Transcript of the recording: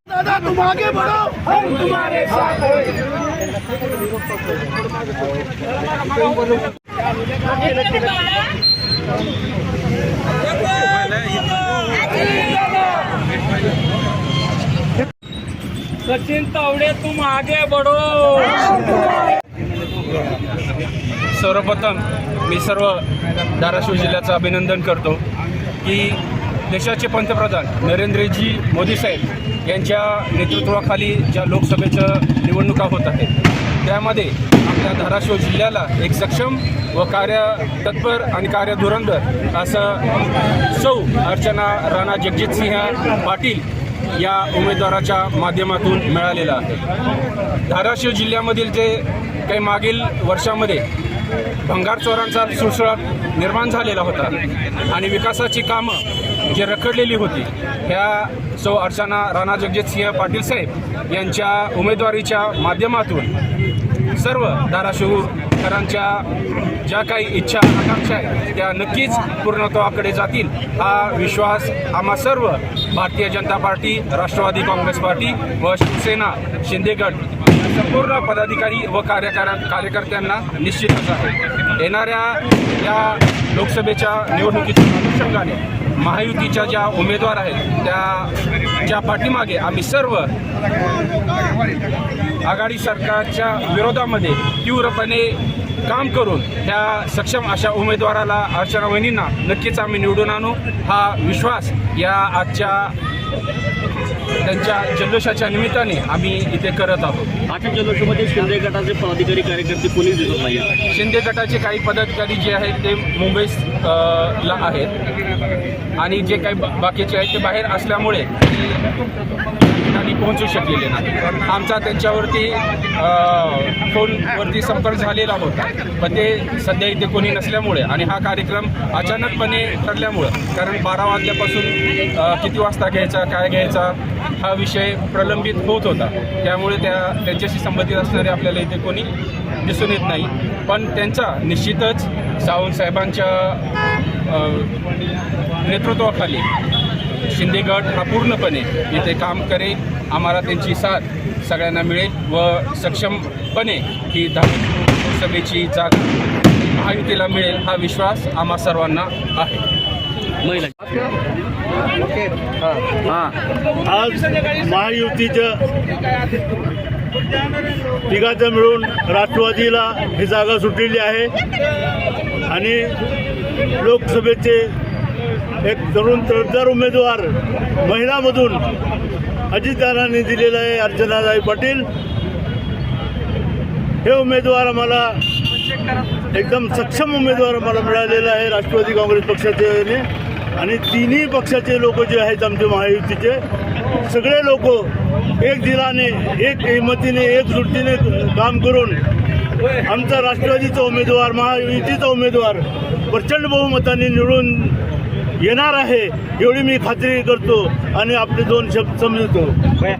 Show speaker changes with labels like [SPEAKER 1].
[SPEAKER 1] दादा तुम आगे बढ़ो, हम तुम्हारे साथ
[SPEAKER 2] सचिन तावडे तुम आगे बढ़ो। सर्वप्रथम मी सर्व धाराशिव जिल्ह्याचं अभिनंदन करतो की देशाचे पंतप्रधान नरेंद्रजी मोदी साहेब यांच्या नेतृत्वाखाली ज्या लोकसभेच्या निवडणुका होत आहेत त्यामध्ये आपल्या धाराशिव जिल्ह्याला एक सक्षम व कार्यतत्पर आणि कार्यधुरंधर असं सौ अर्चना राणा जगजितसिंह पाटील या उमेदवाराच्या माध्यमातून मिळालेला आहे। धाराशिव जिल्ह्यामधील जे काही मागील वर्षामध्ये भंगारचोरांचा सुळसुळाट निर्माण झालेला होता आणि विकासाची कामं जी रखडलेली होती ह्या सौ अर्चना राणा जगजितसिंह पाटील साहेब यांच्या उमेदवारीच्या माध्यमातून सर्व धाराशिवकरांच्या ज्या काही इच्छा आकांक्षा आहेत त्या नक्कीच पूर्णत्वाकडे जातील हा विश्वास आम्हा सर्व भारतीय जनता पार्टी, राष्ट्रवादी काँग्रेस पार्टी व शिवसेना शिंदेगड संपूर्ण पदाधिकारी व कार्यकर्त्यांना निश्चितच आहे। येणाऱ्या या लोकसभेच्या निवडणुकीच्या अनुषंगाने महायुतीच्या ज्या उमेदवार आहेत त्याच्या पाठीमागे आम्ही सर्व आघाडी सरकारच्या विरोधामध्ये तीव्रपणे काम करून त्या सक्षम अशा उमेदवाराला अर्चना वहिनींना नक्कीच आम्ही निवडून आणू हा विश्वास या आजच्या त्यांच्या जल्लोषाच्या निमित्ताने आम्ही इथे करत आहोत।
[SPEAKER 3] आजच्या जल्लोषामध्ये शिंदे गटाचे पदाधिकारी कार्यकर्ते कोणीच दिसत नाही।
[SPEAKER 2] शिंदे गटाचे काही पदाधिकारी जे आहेत ते मुंबईला आहेत आणि जे काही बाकीचे आहेत ते बाहेर असल्यामुळे ठिकाणी पोहोचू शकलेले नाही। आमचा त्यांच्यावरती फोनवरती संपर्क झालेला होता पण ते सध्या इथे कोणी नसल्यामुळे आणि हा कार्यक्रम अचानकपणे ठरल्यामुळं कारण 12 वाजल्यापासून किती वाजता घ्यायचा काय घ्यायचा हा विषय प्रलंबित होत होता त्यामुळे त्यांच्याशी संबंधित असणारे आपल्याला इथे कोणी दिसून येत नाही पण त्यांचा निश्चितच सावंत साहेबांच्या नेतृत्वाखाली शिंदे गट हा पूर्णपणे इथे काम करेल। आम्हाला त्यांची साथ सगळ्यांना मिळेल व सक्षमपणे ही लोकसभेची जागा महायुतीला मिळेल हा विश्वास आम्हा सर्वांना आहे।
[SPEAKER 4] आज महायुतीच्या तिघांचं मिळून राष्ट्रवादीला ही जागा सुटलेली आहे आणि लोकसभेचे एक तरुण तडफदार उमेदवार महिलामधून अजितदादांनी दिलेला आहे अर्चनाताई पाटील। हे उमेदवार आम्हाला एकदम सक्षम उमेदवार आम्हाला मिळालेला आहे राष्ट्रवादी काँग्रेस पक्षाचे आणि तिन्ही पक्षाचे लोक जे आहेत आमचे महायुतीचे सगळे लोक एक दिलाने एक हिमतीने एकजुटीने काम करून आमचा राष्ट्रवादीचा उमेदवार महायुतीचा उमेदवार प्रचंड बहुमताने निवडून येणार आहे एवढी मी खात्री करतो आणि आपले दोन शब्द समजतो।